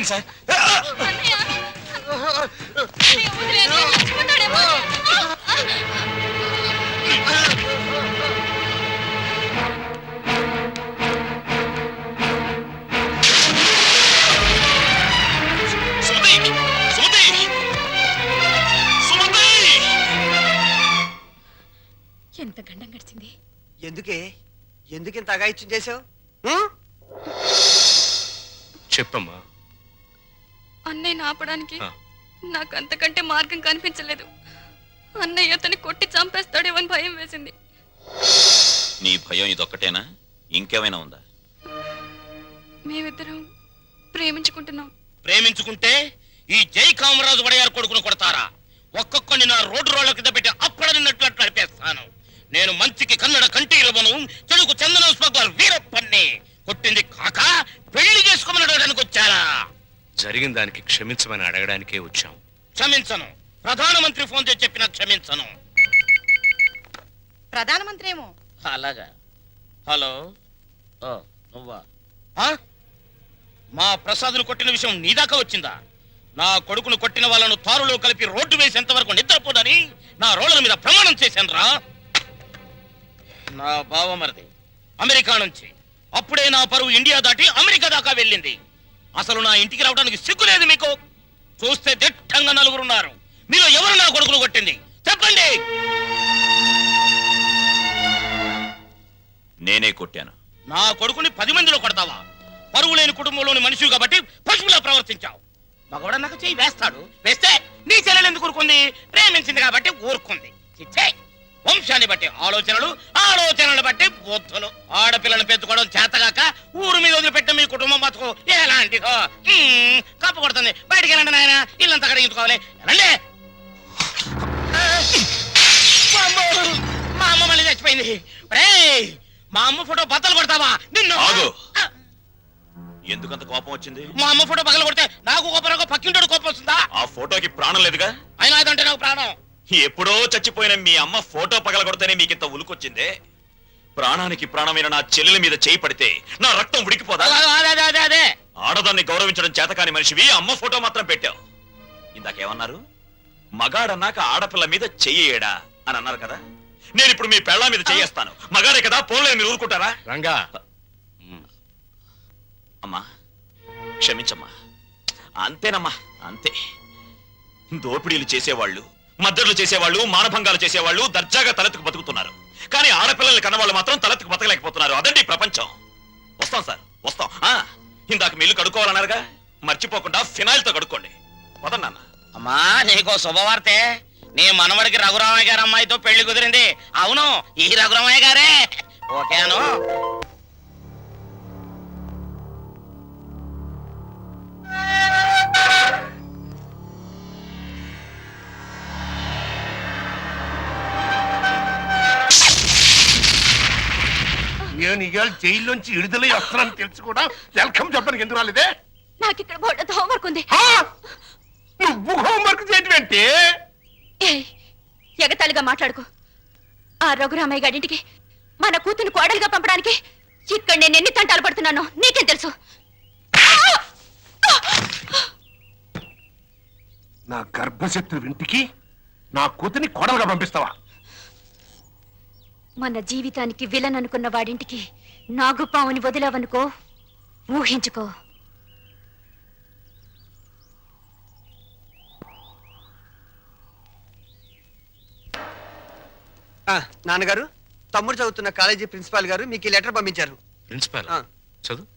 వదిలేయండి సార్. ఎంత గండం గడిచింది. ఎందుకింత అగాయిత్యం చేసావు? చెప్పమ్మా. అన్నయ్యని ఆపడానికి నాకు అంతకంటే మార్గం కనిపించలేదు. అన్నయ్య అతన్ని కొట్టి చంపేస్తాడేమని భయం వేసింది. నీ భయం ఇదొక్కటేనా? ఇంకేమైనా ఉందా? మేమిద్దరం ప్రేమించుకుంటున్నాం. ప్రేమించుకుంటే ఈ జై కామరాజు వడయారు కొడుకును కొడతారా? ఒక్కొక్కని నా రోడ్డు రోడ్ల కింద పెట్టి అప్పడనిన్నట్లు అట్లా నడిపేస్తాను. నేను మంచికి కన్నడ కంఠీరవను, చెడుకు చందనం స్మగ్లర్ వీరప్పన్ని. కొట్టింది కాక పెళ్లి చేసుకోమని అడగడానికి వచ్చారా? జరిగిన దానికి క్షమించమని అడగడానికే వచ్చాం. క్షమించను. ప్రధానమంత్రి ఫోన్ చేసి చెప్పినా క్షమించను. ప్రధానమంత్రి ఏమో. అలాగా. హలో, నువ్వా? మా ప్రసాద్ను కొట్టిన విషయం నీ దాకా వచ్చిందా? నా కొడుకును కొట్టిన వాళ్ళను తారులో కలిపి రోడ్డు వేసేంత వరకు నిద్రపోదని నా రోడ్ల మీద ప్రమాణం చేశాను రా. నా బావమరిది అమెరికా నుంచి అప్పుడే నా పరువు ఇండియా దాటి అమెరికా దాకా వెళ్ళింది. అసలు నా ఇంటికి రావడానికి సిగ్గులేదు మీకు? చూస్తే దిట్టంగా నలుగురున్నారు. మీలో ఎవరు నా కొడుకును కొట్టింది చెప్పండి. నేనే కొట్టాను. నా కొడుకుని 10 మందిలో కొడతావా? పరువు లేని కుటుంబంలోని మనిషి కాబట్టి పశువులా ప్రవర్తించావు. మగవాడ నాకు చెయ్యి వేస్తాడు. వేస్తే నీ చెల్లెలు ఎందుకు ఊరుకుంది? ప్రేమించింది కాబట్టి ఊరుకుంది. చిచ్చే, వంశాన్ని బట్టి ఆలోచనలు, ఆలోచనలు బట్టి బుద్ధులు. ఆడపిల్లను పెంచుకోవడం చేతగాక ఊరు మీద వదిలిపెట్టిన మీ కుటుంబం బతుకు ఎలాంటిదో. కప్పు కొడుతుంది. బయటికి వెళ్ళండి నాయన, ఇల్లంతా కడిగించుకోవాలి. వెళ్ళండి. మా అమ్మ మళ్ళీ చచ్చిపోయింది. మా అమ్మ ఫోటో బద్దలు కొడతావా? నిన్ను ఎందుకంత కోపం వచ్చింది? మా అమ్మ ఫోటో పగల కొడితే నాకు కోపం, పక్కింటోడు కోపం వస్తుందా? ఆ ఫోటోకి ప్రాణం లేదుగా. అయినా అదంటే నాకు ప్రాణం. ఎప్పుడో చచ్చిపోయిన మీ అమ్మ ఫోటో పగల కొడితేనే మీకింత ఉలుకొచ్చిందే. ప్రాణానికి ప్రాణమైన నా చెల్లెల మీద చేయి పడితే నా రక్తం ఉడికిపోదా? అదే ఆడదాన్ని గౌరవించడం చేతకాని మనిషివి అమ్మ ఫోటో మాత్రం పెట్టావు. ఇందాకేమన్నారు? మగాడన్నాక ఆడపిల్ల మీద చెయ్యేడా అని అన్నారు కదా. నేను ఇప్పుడు మీ పెళ్ళ మీద చెయ్యేస్తాను. మగాడే కదా, పోలే మీరు ఊరుకుంటారా? రంగా, అమ్మా క్షమించమ్మా. అంతేనమ్మా, అంతే. దోపిడీలు చేసేవాళ్ళు, మద్దతులు చేసేవాళ్ళు, మానభంగాలు చేసేవాళ్ళు దర్జాగా తలెత్తుకు బతుకుతున్నారు. కానీ ఆడపిల్లల్ని కన్నవాళ్ళు మాత్రం తలెత్తుకు బతకలేకపోతున్నారు. అదండి ప్రపంచం. వస్తాం సార్, వస్తాం. ఇందాక మీ ఇల్లు కడుక్కోవాలన్నారుగా, మర్చిపోకుండా ఫినాయిల్తో కడుక్కోండి. వదన్నా. అమ్మా, నీకో శుభవార్తే. నీ మనవడికి రఘురామయ్య గారి అమ్మాయితో పెళ్లి కుదిరింది. అవును, ఈ రఘురామయ్య గారే. ఓకేను. నేను ఇవాళ జైల్లోంచి విడుదలై వస్తున్నాను తెలుసు కూడా వెల్కమ్ చెప్పడానికి ఎందుకు రాలేదే? నాకు ఇక్కడ బోర్డు హోంవర్క్ ఉంది. నువ్వు హోంవర్క్ చేయటం ఏంటి? ఎగతాళిగా మాట్లాడుకో. ఆ రఘురామయ్య గారింటికి మన కూతురు కోడలుగా పంపడానికి ఇక్కడ నేను ఎన్ని తంటాలు పడుతున్నానో నీకేం తెలుసు? నా గర్భశత్రు ఇంటికి నా కూతుర్ని కోడలుగా పంపిస్తావా? మన జీవితానికి విలన్ అనుకున్న వాడింటికి నాగుపావుని వదిలావనుకో, ఊహించుకో. నాన్నగారు, తమ్ముడు చదువుతున్న కాలేజీ ప్రిన్సిపాల్ గారు మీకు ఈ లెటర్ పంపించారు. ప్రిన్సిపాల్ చదువు.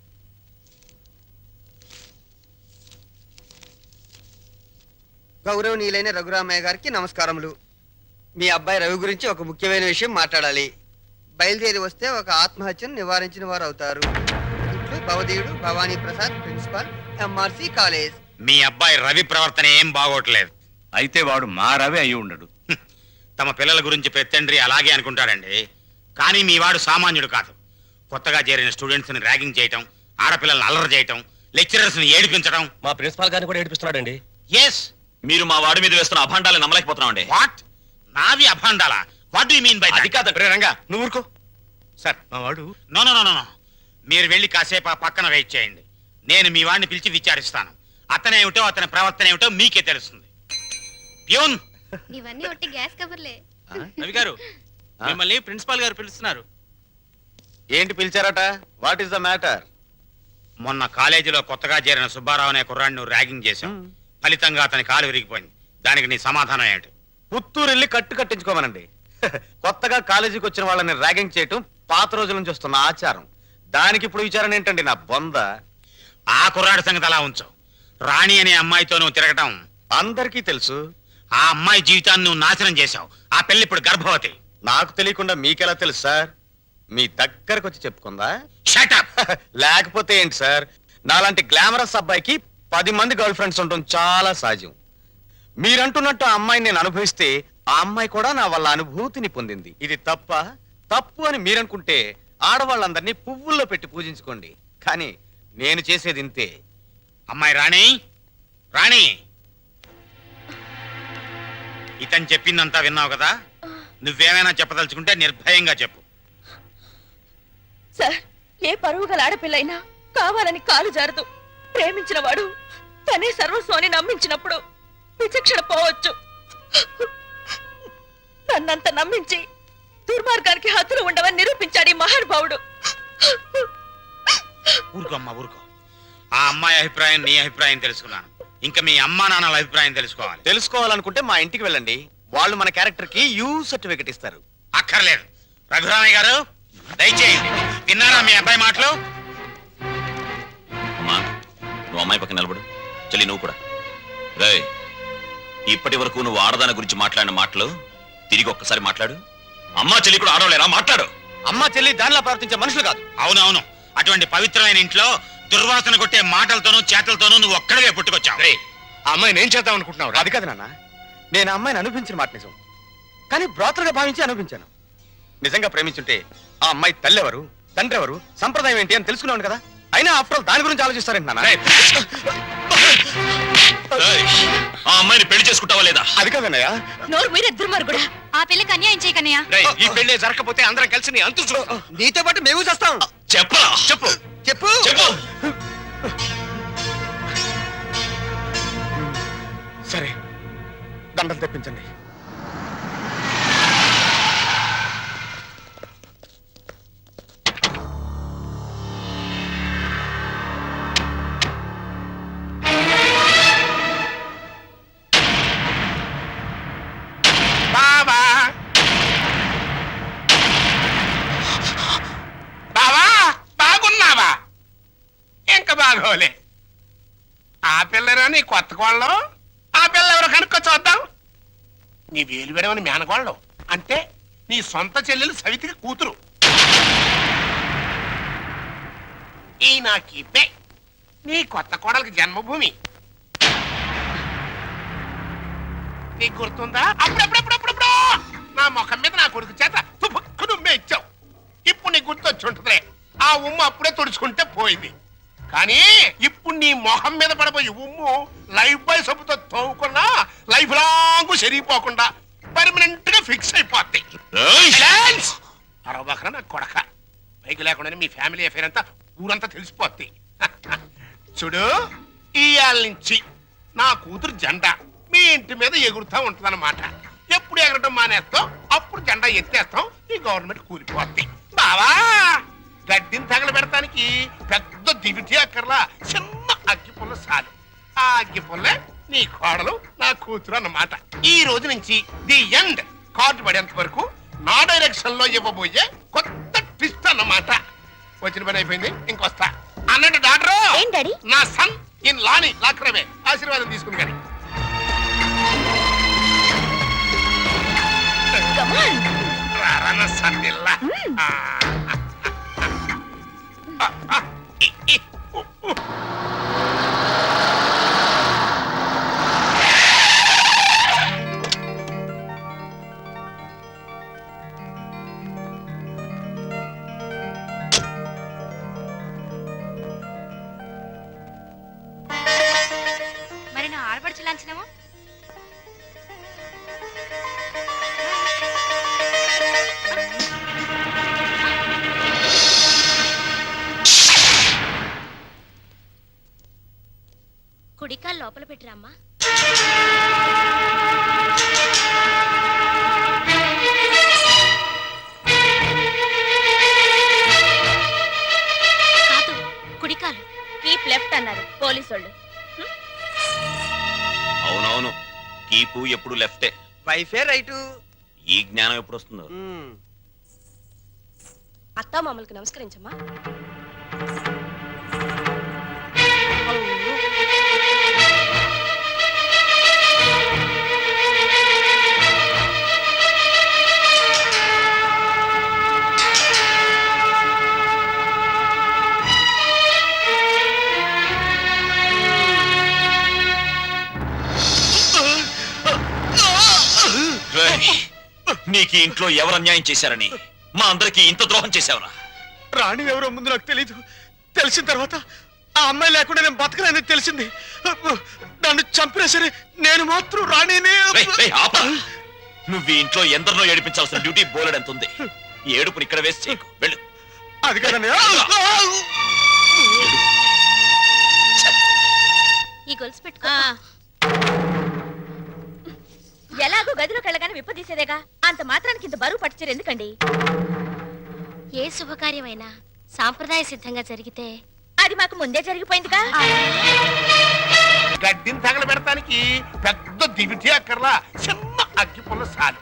గౌరవనీయులైన రఘురామయ్య గారికి నమస్కారములు. మీ అబ్బాయి రవి గురించి ఒక ముఖ్యమైన విషయం మాట్లాడాలి. బయలుదేరి వస్తే ఒక ఆత్మహత్యను నివారించిన వారు అవుతారు. ఇట్లు భవదీయుడు Bhavani Prasad, principal, MRC college. మీ అబ్బాయి రవి ప్రవర్తన ఏం బాగోట్లేదు. అయితే వాడు మా రవి అయి ఉండడు. తమ పిల్లల గురించి ప్రతి అలాగే అనుకుంటాడండి. కానీ మీ వాడు సామాన్యుడు కాదు. కొత్తగా చేరిన స్టూడెంట్స్ ని ర్యాగింగ్ చేయటం, ఆడపిల్లల్ని అల్లరి చేయటం, లెక్చరర్స్ ని ఏడిపించడం. మా ప్రిన్సిపాల్ గారిని కూడా ఏడిపిస్తున్నాడండి. ఎస్, మీరు మా వాడి మీద వేస్తున్న అభాండాలను నమ్మలేకపోతున్నామండి. వాట్? నావి అభాండాలా? What do you mean by that? అది కాదండి. రంగా నువ్వు ఊరుకో. సార్, మా వాడు. నో నో నో నో, మీరు వెళ్ళి కాసేపు ఆ పక్కన వెయిట్ చేయండి. నేను మీ వాడిని పిలిచి విచారిస్తాను. అతనేమిటో అతని ప్రవర్తన ఏమిటో మీకే తెలుస్తుంది. ప్యూన్ ఇవన్నీ ఒట్టి గ్యాస్ కవర్లే. రవి గారు, మిమ్మల్ని ప్రిన్సిపాల్ గారు పిలుస్తున్నారు. ఏంటి పిలిచారట? What is the matter? మొన్న కాలేజీలో కొత్తగా చేరిన సుబ్బారావు అనే కుర్రాడిని నువ్వు ర్యాగింగ్ చేశావు. ఫలితంగా అతని కాలు విరిగిపోయింది. దానికి నీ సమాధానం ఏంటి? పుత్తూరు వెళ్ళి కట్టించుకోమనండి. కొత్తగా కాలేజీకి వచ్చిన వాళ్ళని ర్యాగింగ్ చేయటం పాత రోజుల నుంచి వస్తున్న ఆచారం. దానికి ఇప్పుడు విచారణ ఏంటండి నా బొంద? ఆ కుర్రాడి సంగతి అలా ఉంచు. రాణి అనే అమ్మాయితో నువ్వు తిరగటం అందరికీ తెలుసు. ఆ అమ్మాయి జీవితాన్ని నువ్వు నాశనం చేశావు. ఆ పెళ్లి ఇప్పుడు గర్భవతి. నాకు తెలియకుండా మీకెలా తెలుసు సార్? మీ దగ్గరకు వచ్చి చెప్పుకుందా? షటప్. లేకపోతే ఏంటి సార్? నాలాంటి గ్లామరస్ అబ్బాయికి 10 మంది గర్ల్ ఫ్రెండ్స్ ఉండటం చాలా సహజం. మీరంటున్నట్టు ఆ అమ్మాయిని నేను అనుభవిస్తే ఆ అమ్మాయి కూడా నా వల్ల అనుభూతిని పొందింది. ఇది తప్పు అని మీరనుకుంటే ఆడవాళ్ళందరినీ పువ్వుల్లో పెట్టి పూజించుకోండి. కానీ నేను చేసేది ఇంతే. అమ్మాయి రాణి, రాణి, ఇతను చెప్పిందంతా విన్నావు కదా? నువ్వేమైనా చెప్పదలుచుకుంటే నిర్భయంగా చెప్పు. సార్, ఏ పరువు గల ఆడపిల్లైనా కావాలని కాలు జారదు. ప్రేమించిన వాడు తనే సర్వస్వాన్ని నమ్మించినప్పుడు విచక్షణ పోవచ్చు. నన్నంత నమ్మించి దుర్మార్గానికి హద్దులు ఉండవని నిరూపించాడు ఈ మహానుభావుడు. ఊరుకో అమ్మా, ఊరుకో. ఆ అమ్మాయి అభిప్రాయం నీ అభిప్రాయం తెలుసుకున్నాను. ఇంకా మీ అమ్మా నాన్నల అభిప్రాయం తెలుసుకోవాలి. తెలుసుకోవాలనుకుంటే మా ఇంటికి వెళ్ళండి. వాళ్ళు మన క్యారెక్టర్ కి యూ సర్టిఫికెట్ ఇస్తారు. అక్కర్లేదు. రఘురామయ్య గారు, దయచేయండి. విన్నారా మీ అబ్బాయి మాటలు? అమ్మా, నువ్వు అమ్మాయి పక్కన నిలబడు. చెల్లి నువ్వు కూడా. రేయ్, ఇప్పటి వరకు నువ్వు ఆడదాని గురించి మాట్లాడిన మాటలు తిరిగి ఒక్కసారి మాట్లాడు. అమ్మా చెల్లి కూడా ఆడవలేరా? మాట్లాడు. అమ్మా చెల్లి దానిలా ప్రవర్తించే మనుషులు కాదు. అవునవును. అటువంటి పవిత్రమైన ఇంట్లో దుర్వాసన కొట్టే మాటలతోనూ చేతలతోనూ నువ్వు ఒక్కడవే పుట్టుకొచ్చావు. ఆ అమ్మాయిని ఏం చేద్దాం అనుకుంటున్నావు? అది కాదు నాన్న, నేను ఆ అమ్మాయిని అనుభవించిన మాట నిజం. కానీ బ్రాతలుగా భావించి అనుభవించాను. నిజంగా ప్రేమించుంటే ఆ అమ్మాయి తల్లి ఎవరు, తండ్రి ఎవరు, సంప్రదాయం ఏంటి అని తెలుసుకున్నాను కదా. అయినా ఆఫ్టర్ ఆల్ దాని గురించి ఆలోచిస్తారేంటి నాన్న? ఆ అమ్మాయిని పెళ్లి చేసుకుంటావా లేదా? అది కాదన్నయ్య. నోరు మీరే దుర్మార్గుడా. ఆ పిల్లకి అన్యాయం చేయకన్నయ్య. ఈ పెళ్లి జరగకపోతే అందరం కలిసి నీ అంతు చూస్తాం. నీతో పాటు మేము చేస్తాం. చెప్పరా? చెప్పు చెప్పు చెప్పు. సరే, దండలు తెప్పించండి. బావా బావా, బాగున్నావా? ఇంకా బాగోలే. ఆ పిల్లరా నీ కొత్త కోళ్ళం? ఆ పిల్ల ఎవరు కనుక్కో చూద్దాం. నీ వేలు విడవని మేనగోళ్ళం అంటే నీ సొంత చెల్లెలు సవితికి కూతురు. ఈ నా కీపే నీ కొత్త కోడలకి జన్మభూమి. నీకు గుర్తుందా? అప్పుడప్పుడప్పుడప్పుడు నా ముఖం మీద నా కొడుకు చేత తుపుక్కు నువ్వే ఇచ్చావు. ఇప్పుడు నీకు గుర్తొచ్చి ఉంటుందిలే. ఆ ఉమ్ము అప్పుడే తుడుచుకుంటే పోయింది. కానీ ఇప్పుడు నీ మొహం మీద పడబోయే ఉమ్ము లైఫ్ బాయ్ సబ్బుతో తోవుకున్నా లైఫ్ లాంగ్ సరిగిపోకుండా పర్మనెంట్ గా ఫిక్స్ అయిపోద్ది. అరవబకరా నా కొడక. పైకి లేకుండానే మీ ఫ్యామిలీ అఫేర్ అంతా ఊరంతా తెలిసిపోద్ది. చూడు, ఇయాల నుంచి నా కూతురు జెండా మీ ఇంటి మీద ఎగురుతా ఉంటదన్నమాట. ఎప్పుడు ఎగరటం మానేస్తాం అప్పుడు జెండా ఎత్తేస్తాం. ఈ గవర్నమెంట్ కూలిపోద్ది. బావా, గడ్డిని తగలబెడటానికి పెద్ద దివిటి అక్కర్లా, చిన్న అగ్గిపుల్ల చాలు. ఆ అగ్గిపుల్లే నీ కోడలు నా కూతురు అన్నమాట. ఈ రోజు నుంచి ది ఎండ్ కార్డు పడేంత వరకు నా డైరెక్షన్ లో ఇవ్వబోయే కొత్త ట్విస్ట్ అన్నమాట. వచ్చిన పని అయిపోయింది, ఇంకొస్తా అన్నట్టు డాక్టర్. ఏం డాడీ? నా సన్ ఇన్ లాని లాక్రమే ఆశీర్వాదం తీసుకుని కానీ రారా సన్నిల్లా. మరి నా ఆడపడుచు లాంఛనమో? లోపల పెట్టిరమ్మా. కాదు, కుడికాలు. కీప్ లెఫ్ట్ అన్నారు పోలీసోళ్ళు. అవునవును, కీపు ఎప్పుడు లెఫ్టే. వైఫే రైటు. ఈ జ్ఞానం ఎప్పుడు వస్తుందో. అత్తా మామూలుకి నమస్కరించమ్మా. రేయ్, నీకు ఈ ఇంట్లో ఎవరు అన్యాయం చేశారని మా అందరికి ఇంత ద్రోహం చేశావరా? రాణి ఎవరో ముందు నాకు తెలీదు. తెలిసిన తర్వాత ఆ అమ్మాయి లేకుండా నేను బతకలేదని తెలిసింది. నన్ను చంపినా సరే నేను మాత్రం రాణినే. రేయ్, రేయ్, ఆపరా. నువ్వు ఈ ఇంట్లో ఎందరినో ఏడిపించాల్సిన డ్యూటీ బోలెడ్ ఎంత ఉంది. ఏడుపుని ఇక్కడ వేసి చేయకు, వెళ్ళు. అది కదండి. ఈ గొలుసు పెట్టుకో. ఎలాగో గదిలోకి వెళ్ళగానే విప్పదీసేదేగా, అంత మాత్రానికి ఇంత బరువు పట్టుచీరు ఎందుకండి? ఏ శుభకార్యమైనా సాంప్రదాయ సిద్ధంగా జరిగితే అది మాకు ముందే జరిగిపోయిందిగా. గడ్డిని తగలబెడటానికి పెద్ద దివిటి అక్కర్లా, చిన్న అగ్గి పుల్ల చాలు.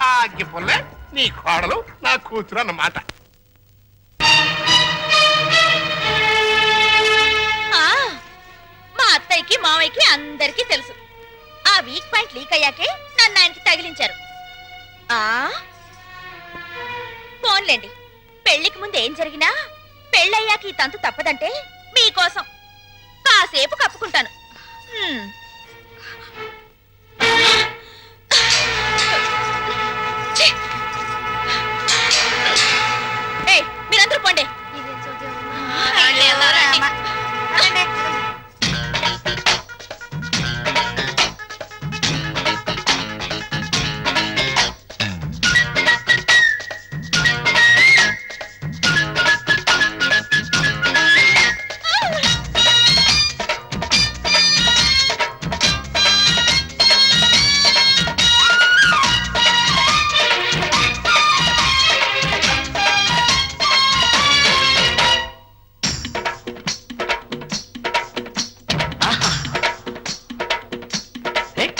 ఆ అగ్గి పుల్లే నీ కోడలు నా కూతురు అన్నమాట. ఆ, మా అత్తయ్యకి మావయ్యకి అందరికీ తెలుసు. ఆ వీక్ పాయింట్ లీక్ అయ్యాకే నన్ను ఆయనకి తగిలించారు. ఆ ఫోన్లేండి, పెళ్లికి ముందు ఏం జరిగినా పెళ్ళయ్యాక ఈ తంతు తప్పదంటే మీకోసం కాసేపు కప్పుకుంటాను.